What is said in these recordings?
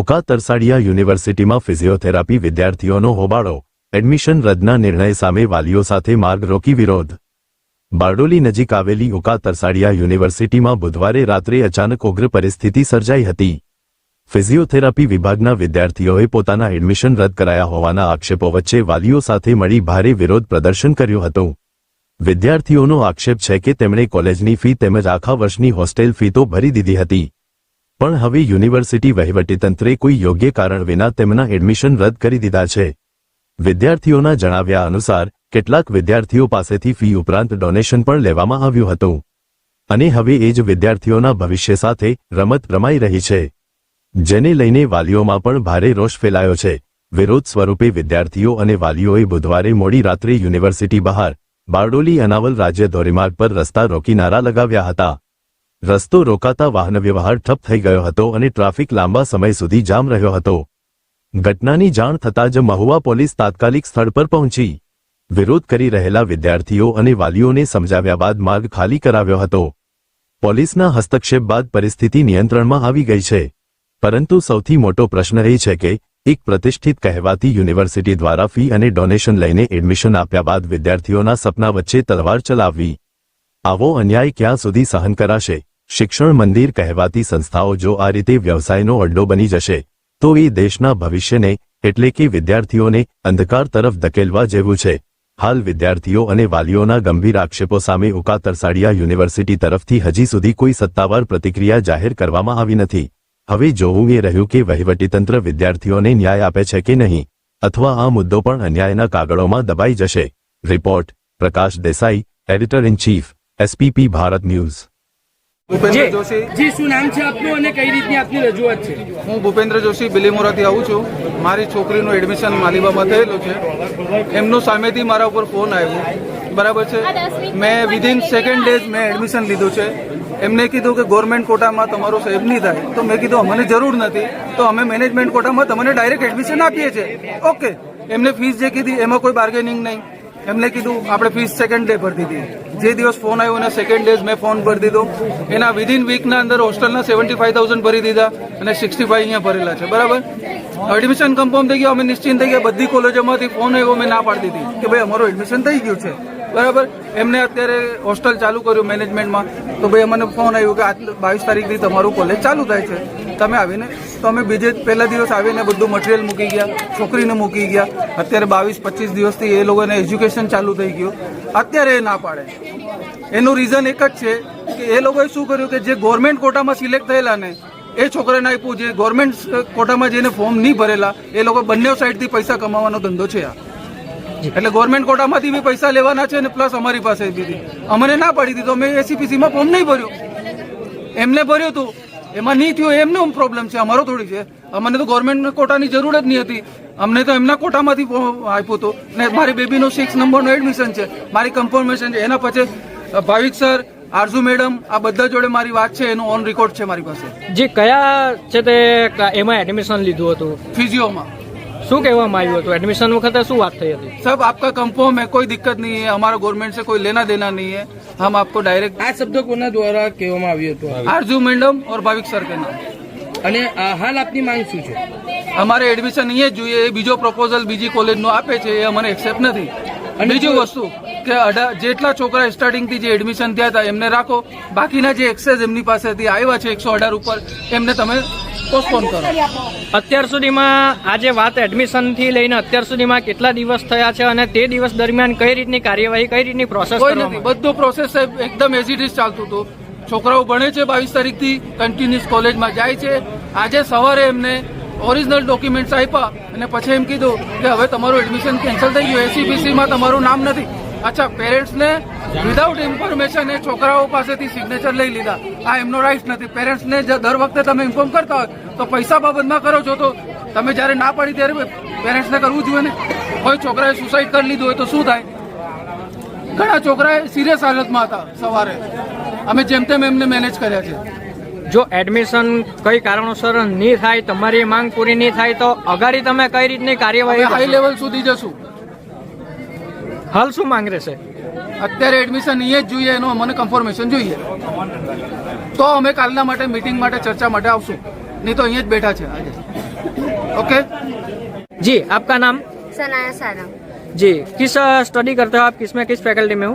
ઓકા તરસાડિયા યુનિવર્સિટીમાં ફિઝિયોથેરાપી વિદ્યાર્થીઓનો હોબાળો, એડમિશન રદના નિર્ણય સામે વાલીઓ સાથે માર્ગ રોકી વિરોધ। બારડોલી નજીક આવેલી ઓકા તરસાડિયા યુનિવર્સિટીમાં બુધવારે રાત્રે અચાનક ઉગ્ર પરિસ્થિતિ સર્જાઈ હતી। ફિઝિયોથેરાપી વિભાગના વિદ્યાર્થીઓએ પોતાના એડમિશન રદ કરાયા હોવાના આક્ષેપો વચ્ચે વાલીઓ સાથે મળી ભારે વિરોધ પ્રદર્શન કર્યું હતું। વિદ્યાર્થીઓનો આક્ષેપ છે કે તેમણે કોલેજની ફી તેમજ આખા વર્ષની હોસ્ટેલ ફી તો ભરી દીધી હતી, પણ હવે યુનિવર્સિટી વહીવટીતંત્રે કોઈ યોગ્ય કારણ વિના તેમના એડમિશન રદ કરી દીધા છે। વિદ્યાર્થીઓના જણાવ્યા અનુસાર કેટલાક વિદ્યાર્થીઓ પાસેથી ફી ઉપરાંત ડોનેશન પણ લેવામાં આવ્યું હતું અને હવે એ જ વિદ્યાર્થીઓના ભવિષ્ય સાથે રમત રમાઈ રહી છે, જેને લઈને વાલીઓમાં પણ ભારે રોષ ફેલાયો છે। વિરોધ સ્વરૂપે વિદ્યાર્થીઓ અને વાલીઓએ બુધવારે મોડી રાત્રે યુનિવર્સિટી બહાર બારડોલી અનાવલ રાજ્ય ધોરીમાર્ગ પર રસ્તા રોકી નારા લગાવ્યા હતા। રસ્તો રોકાતા વાહન વ્યવહાર ઠપ થઈ ગયો હતો અને ટ્રાફિક લાંબા સમય સુધી જામ રહ્યો હતો। ઘટનાની જાણ થતાં જ મહુવા પોલીસ તાત્કાલિક સ્થળ પર પહોંચી વિરોધ કરી રહેલા વિદ્યાર્થીઓ અને વાલીઓને સમજાવ્યા બાદ માર્ગ ખાલી કરાવ્યો હતો। પોલીસના હસ્તક્ષેપ બાદ પરિસ્થિતિ નિયંત્રણમાં આવી ગઈ છે, પરંતુ સૌથી મોટો પ્રશ્ન એ છે કે એક પ્રતિષ્ઠિત કહેવાતી યુનિવર્સિટી દ્વારા ફી અને ડોનેશન લઈને એડમિશન આપ્યા બાદ વિદ્યાર્થીઓના સપના વચ્ચે તલવાર ચલાવવી, આવો અન્યાય ક્યાં સુધી સહન કરાશે? શિક્ષણ મંદિર કહેવાતી સંસ્થાઓ જો આ રીતે વ્યવસાયનો અડ્ડો બની જશે તો એ દેશના ભવિષ્યને એટલે કે વિદ્યાર્થીઓને અંધકાર તરફ ધકેલવા જેવું છે। હાલ વિદ્યાર્થીઓ અને વાલીઓના ગંભીર આક્ષેપો સામે ઓકા તરસાડિયા યુનિવર્સિટી તરફથી હજી સુધી કોઈ સત્તાવાર પ્રતિક્રિયા જાહેર કરવામાં આવી નથી। હવે જોવું એ રહ્યું કે વહીવટીતંત્ર વિદ્યાર્થીઓને ન્યાય આપે છે કે નહીં, અથવા આ મુદ્દો પણ અન્યાયના કાગળોમાં દબાઈ જશે। Report Prakash Desai, editor in chief, SPP Bharat News. Bhupendra Joshi ji, શું નામ છે આપનું અને કઈ રીતની આપની રજૂઆત છે? હું ભૂપેન્દ્ર જોશી બિલીમોરાથી આવું છું। મારી છોકરીનું એડમિશન માલીબામાં થયેલું છે। એમનું સામેથી મારા ઉપર ફોન આવ્યો, બરાબર છે। મેં વિધિન સેકન્ડ ડેઝ મેં એડમિશન લીધું છે। એમને કીધું કે ગવર્મેન્ટ કોટામાં તમારો સેવ નહીં થાય, તો મેં કીધું અમને જરૂર નથી, તો અમે મેનેજમેન્ટ કોટામાં તમને ડાયરેક્ટ એડમિશન આપીએ છીએ। ઓકે, એમને ફીસ જે કીધી એમાં કોઈ બાર્ગેનિંગ નહીં। એમને કીધું આપણે ફીસ સેકન્ડ ડે ભરી દીધી। જે દિવસ ફોન આવ્યો એના સેકન્ડ ડેઝ મેં ફોન ભરી દીધો। એના વિધિન વીકના અંદર હોસ્ટેલના 75,000 ભરી દીધા અને 65 અહીંયા ભરેલા છે, બરાબર। એડમિશન કન્ફર્મ થઈ ગયો, અમે નિશ્ચિંત થઈ ગયા। બધી કોલેજોમાંથી ફોન આવ્યો, મેં ના પાડી દીધી કે ભાઈ અમારું એડમિશન થઈ ગયું છે, બરાબર। એમને અત્યારે હોસ્ટેલ ચાલુ કર્યું મેનેજમેન્ટમાં, તો ભાઈ અમને ફોન આવ્યો કે 22 તારીખથી તમારું કોલેજ ચાલુ થાય છે, તમે આવીને। તો અમે પહેલા દિવસ આવીને બધું મટીરિયલ મૂકી ગયા, છોકરીને મૂકી ગયા। અત્યારે 22-25 દિવસથી એ લોકોને એજ્યુકેશન ચાલુ થઈ ગયું, અત્યારે એ ના પાડે। એનું રીઝન એક જ છે કે એ લોકોએ શું કર્યું કે જે ગવર્મેન્ટ કોટામાં સિલેક્ટ થયેલા ને એ છોકરાને આપ્યું, જે ગવર્મેન્ટ કોટામાં જેને ફોર્મ નહીં ભરેલા એ લોકો બંને સાઈડથી પૈસા કમાવાનો ધંધો છે આ। એટલે ગવર્મેન્ટ કોટામાંથી બી પૈસા લેવાના છે ને પ્લસ અમારી પાસે બી અમને ના પાડી દીધું। અમે એસીપીસીમાં ફોર્મ નહીં ભર્યું, એમને ભર્યું હતું, એમાં નહીં થયું, એમનો પ્રોબ્લેમ છે, અમારો થોડી છે। અમને તો ગવર્મેન્ટ કોટાની જરૂર જ નહીં હતી, અમને તો એમના કોટામાંથી આપ્યું હતું ને મારી બેબીનું 6 નંબરનું એડમિશન છે, મારી કન્ફર્મેશન છે। એના પછી ભાવિક સર, આરઝુ મેડમ, આ બધા જોડે મારી વાત છે, એનું ઓન રેકોર્ડ છે મારી પાસે। જે કયા છે તે એમાં એડમિશન લીધું હતું? ફિઝિયોમાં। શું કહેવામાં આવ્યું હતું એડમિશન વખતે, શું વાત થઈ હતી? सब आपका कंफर्म है, कोई दिक्कत नहीं है, हमारा गवर्नमेंट से कोई लेना देना नहीं है, हम आपको डायरेक्ट। આ શબ્દ કોના દ્વારા કહેવામાં આવ્યું હતું? आरजू मैडम और भाविक सर के नाम। અને હાલ આપની માંગ શું છે? અમારે એડમિશન અહીંયા જ જોઈએ। એ બીજો પ્રપોઝલ બીજી કોલેજનો આપે છે, એ અમને એક્સેપ્ટ નથી। અને બીજું વસ્તુ કે જેટલા છોકરા સ્ટાર્ટિંગથી જે એડમિશન થયા હતા એમને રાખો, બાકીના જે એક્સેસ એમની પાસેથી આવ્યા છે 118 ઉપર, એમને તમે પોસ્ટપોન કરો। અત્યાર સુધીમાં આ જે વાત એડમિશનથી લઈને અત્યાર સુધીમાં કેટલા દિવસ થયા છે અને તે દિવસ દરમિયાન કઈ રીતની કાર્યવાહી, કઈ રીતની પ્રોસેસ? કોઈ નથી, બધું પ્રોસેસ એકદમ એઝ ઇટ ઇઝ ચાલતું હતું। છોકરાઓ ભણે છે, 22 તારીખથી કન્ટિન્યુઅસ કોલેજમાં જાય છે। આજે સવારે એમને ઓરિજિનલ ડોક્યુમેન્ટ્સ આપ્યા અને પછી એમ કીધું કે હવે તમારું એડમિશન કેન્સલ થઈ ગયું, એસીપીસીમાં તમારું નામ નથી। અચ્છા, પેરેન્ટ્સને વિધાઉટ ઇન્ફોર્મેશન એ છોકરાઓ પાસેથી સિગ્નેચર લઈ લીધા, આ એમનો રાઇટ નથી। પેરેન્ટ્સને દર વખતે તમે ઇન્ફોર્મ કરતા હોય તો પૈસા બાબતમાં કરો છો, તો તમે જ્યારે ના પાડી ત્યારે પેરેન્ટ્સને કરવું જોઈએ ને। કોઈ છોકરાએ સુસાઇડ કરી લીધું હોય તો શું થાય? ઘણા છોકરાએ સિરિયસ હાલતમાં હતા સવારે, અમે જેમ તેમ એમને મેનેજ કર્યા છે। જો એડમિશન કઈ કારણોસર નહીં થાય, તમારી માંગ પૂરી નહીં થાય, તો અગાડી તમે કઈ રીતની કાર્યવાહી? હાઈ લેવલ સુધી જશું। હાલ શું માંગ રહેશે? અત્યારે એડમિશન અહીંયા જ જોઈએ, એનો મને કન્ફર્મેશન જોઈએ, તો અમે કાલના માટે મીટિંગ માટે ચર્ચા માટે આવશું, નહીં તો અહીંયા જ બેઠા છે આજે। ओके। जी, आपका नाम? सनाया सारा। जी, किस स्टडी करते हो आप, किसमें किस फैकल्टी में हो?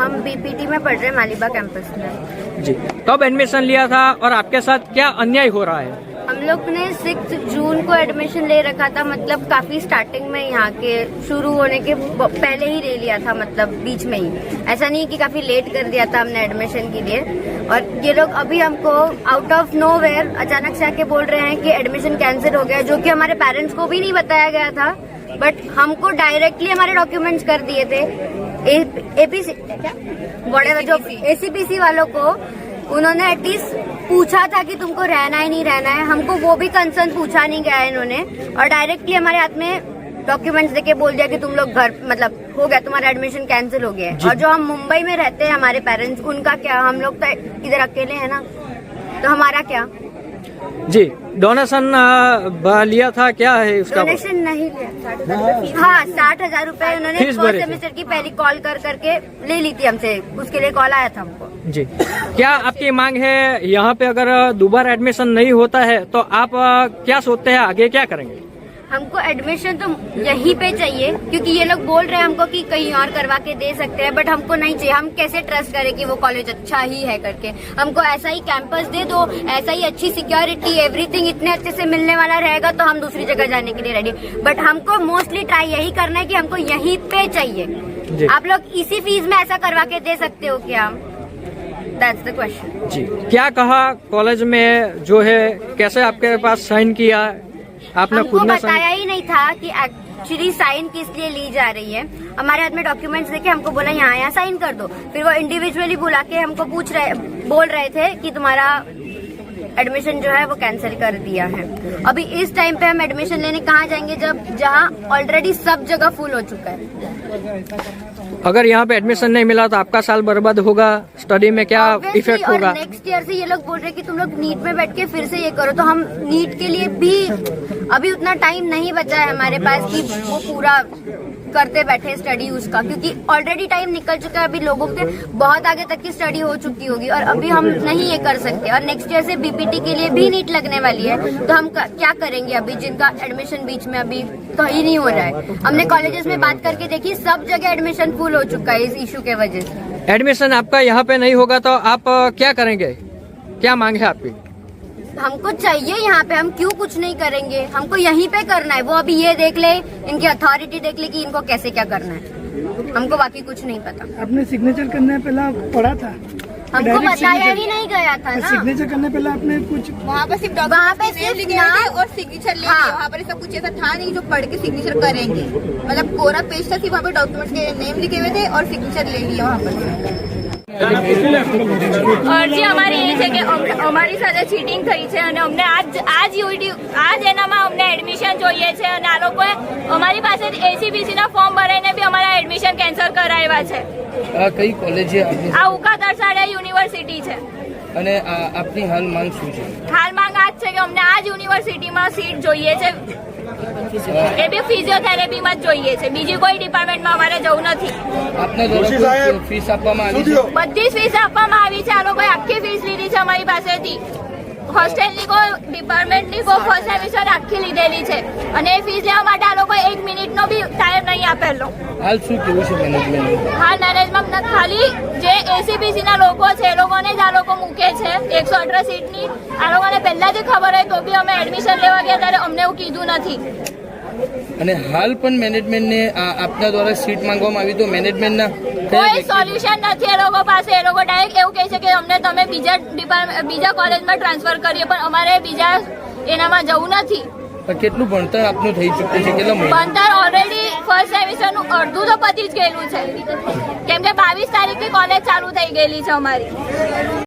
हम बीपीटी में पढ़ रहे हैं मालिबा कैंपस में। जी, कब एडमिशन लिया था और आपके साथ क्या अन्याय हो रहा है? हम लोग ने 6 जून को एडमिशन ले रखा था, मतलब काफी स्टार्टिंग में, यहाँ के शुरू होने के पहले ही ले लिया था, मतलब बीच में ही। ऐसा नहीं कि काफी लेट कर दिया था हमने एडमिशन के लिए। और ये लोग अभी हमको आउट ऑफ नोवेयर अचानक से आके बोल रहे हैं कि एडमिशन कैंसिल हो गया, जो कि हमारे पेरेंट्स को भी नहीं बताया गया था। बट हमको डायरेक्टली हमारे डॉक्यूमेंट्स कर दिए थे एपीसी क्या जो एसीपीसी वालों को। उन्होंने एटलीस्ट पूछा था कि तुमको रहना है नहीं रहना है, हमको वो भी कंसर्न पूछा नहीं गया है इन्होंने। और डायरेक्टली हमारे हाथ में डॉक्यूमेंट्स देके बोल दिया कि तुम लोग घर, मतलब हो गया, तुम्हारा एडमिशन कैंसिल हो गया है। और जो हम मुंबई में रहते हैं हमारे पेरेंट्स, उनका क्या? हम लोग तो इधर अकेले हैं ना, तो हमारा क्या? जी, डोनेशन लिया था, क्या है उसका? डोनेशन नहीं लिया। हाँ, 60,000 रुपए उन्होंने फीस भरे फर्स्ट थे। सेमेस्टर की पहली कॉल कर करके ले ली थी हमसे, उसके लिए कॉल आया था हमको। जी, क्या आपकी मांग है यहाँ पे अगर दोबारा एडमिशन नहीं होता है तो आप क्या सोचते हैं, आगे क्या करेंगे? हमको एडमिशन तो यहीं पे चाहिए, क्योंकि ये लोग बोल रहे हैं हमको कि कहीं और करवा के दे सकते हैं, बट हमको नहीं चाहिए। हम कैसे ट्रस्ट करें कि वो कॉलेज अच्छा ही है करके? हमको ऐसा ही कैंपस दे दो, ऐसा ही अच्छी सिक्योरिटी, एवरीथिंग इतने अच्छे से मिलने वाला रहेगा तो हम दूसरी जगह जाने के लिए रेडी। बट हमको मोस्टली ट्राई यही करना है कि हमको यहीं पे चाहिए। आप लोग इसी फीस में ऐसा करवा के दे सकते हो क्या? That's the question. जी, क्या कहा कॉलेज में जो है, कैसे आपके पास साइन किया? आपने हमको खुद ने बताया ही नहीं था कि एक्चुअली साइन किस लिए ली जा रही है। हमारे हाथ में डॉक्यूमेंट्स देके हमको बोला यहाँ साइन कर दो। फिर वो इंडिविजुअली बुला के हमको बोल रहे थे कि तुम्हारा एडमिशन जो है वो कैंसिल कर दिया है। अभी इस टाइम पे हम एडमिशन लेने कहाँ जाएंगे जहाँ ऑलरेडी सब जगह फुल हो चुका है। अगर यहाँ पे एडमिशन नहीं मिला तो आपका साल बर्बाद होगा, स्टडी में क्या Obviously, इफेक्ट होगा? और नेक्स्ट ईयर से ये लोग बोल रहे हैं कि तुम लोग नीट में बैठ के फिर से ये करो, तो हम नीट के लिए भी अभी उतना टाइम नहीं बचा है हमारे पास कि वो पूरा करते बैठे स्टडी उसका, क्योंकि ऑलरेडी टाइम निकल चुका है। अभी लोगों के बहुत आगे तक की स्टडी हो चुकी होगी और अभी हम नहीं ये कर सकते। और नेक्स्ट ईयर से बीपीटी के लिए भी नीट लगने वाली है, तो हम क्या करेंगे अभी, जिनका एडमिशन बीच में अभी कहीं नहीं हो रहा है। हमने कॉलेजेस में बात करके देखी, सब जगह एडमिशन फुल हो चुका है इस इशू के वजह से। एडमिशन आपका यहाँ पे नहीं होगा तो आप क्या करेंगे, क्या मांग है आपकी? हमको चाहिए यहाँ पे, हम क्यों कुछ नहीं करेंगे? हमको यहीं पे करना है। वो अभी ये देख ले, इनकी अथॉरिटी देख ले कि इनको कैसे क्या करना है। हमको बाकी कुछ नहीं पता। आपने सिग्नेचर करने पहला पढ़ा था? हमको Direct बताया signature- ही नहीं गया था ना। सिग्नेचर करने पहले आपने कुछ वहाँ पर सिर्फ सिर्फ नाम और सिग्नेचर लेंगे। हाँ। वहाँ पर ऐसा कुछ ऐसा था नहीं जो पढ़ के सिग्नेचर करेंगे। मतलब कोरा पेज था, सिर्फ वहाँ पे डॉक्यूमेंट्स के नेम लिखे हुए थे और सिग्नेचर ले लिया वहाँ पर। અરજી અમારી એ છે કે અમારી સાથે ચીટિંગ થઈ છે અને અમને આજ એનામાં અમને એડમિશન જોઈએ છે અને આ લોકોએ અમારી પાસે એસીબીસી ના ફોર્મ ભરાઈને બી અમારા એડમિશન કેન્સલ કરાવ્યા છે। આ કઈ કોલેજ છે આપની? આ ઉકા તરસાડિયા યુનિવર્સિટી છે અને આપની હાલ માંગ શું છે? હાલ માંગ આ જ છે કે અમને આ જ યુનિવર્સિટીમાં સીટ જોઈએ છે, એ બી ફિઝિયોથેરાપીમાં જ જોઈએ છે, બીજી કોઈ ડિપાર્ટમેન્ટમાં અમારે જવું નથી। આપના દ્વારા ફીસ આપવામાં આવી છે? બધી જ ફીસ આપવામાં આવી છે। આ લોકોએ આખી ફીસ લીધી છે અમારી પાસેથી। હોસ્ટેલની કોઈ ડિપાર્ટમેન્ટની કોઈ ફર્સ્ટ સેમિસ્ટર આખી લીધેલી છે અને એ ફીસ લેવા માટે આ લોકોએ 1 મિનિટનો બી ટાઈમ નહીં આપેલો। હાલ શું કેવું છે મેનેજમેન્ટ? હાલ મેનેજમેન્ટ ખાલી જે એસીબીસીના લોકો છે એ લોકોને જ આ લોકો મૂકે છે 118 સીટની। આ લોકોને પહેલાથી ખબર હોય તો બી અમે એડમિશન લેવા ગયા ત્યારે અમને એવું કીધું નથી। અને હાલ પણ મેનેજમેન્ટને આપના દ્વારા સીટ માંગવામાં આવી તો મેનેજમેન્ટના કોઈ સોલ્યુશન નથી એ લોકો પાસે। એ લોકો ડાયરેક્ટ એવું કહે છે કે અમને તમે બીજા કોલેજમાં ટ્રાન્સફર કરીએ, પણ અમારે બીજા એનામાં જવું નથી। કેટલું ભણતર આપનું થઈ ચૂક્યું છે? કેટલા મહિના? ભણતર ઓલરેડી ફર્સ્ટ સેમિસ્ટરનું અડધું તો પતી જ ગયેલું છે, કેમ કે 22 તારીખથી કોલેજ ચાલુ થઈ ગયેલી છે અમારી।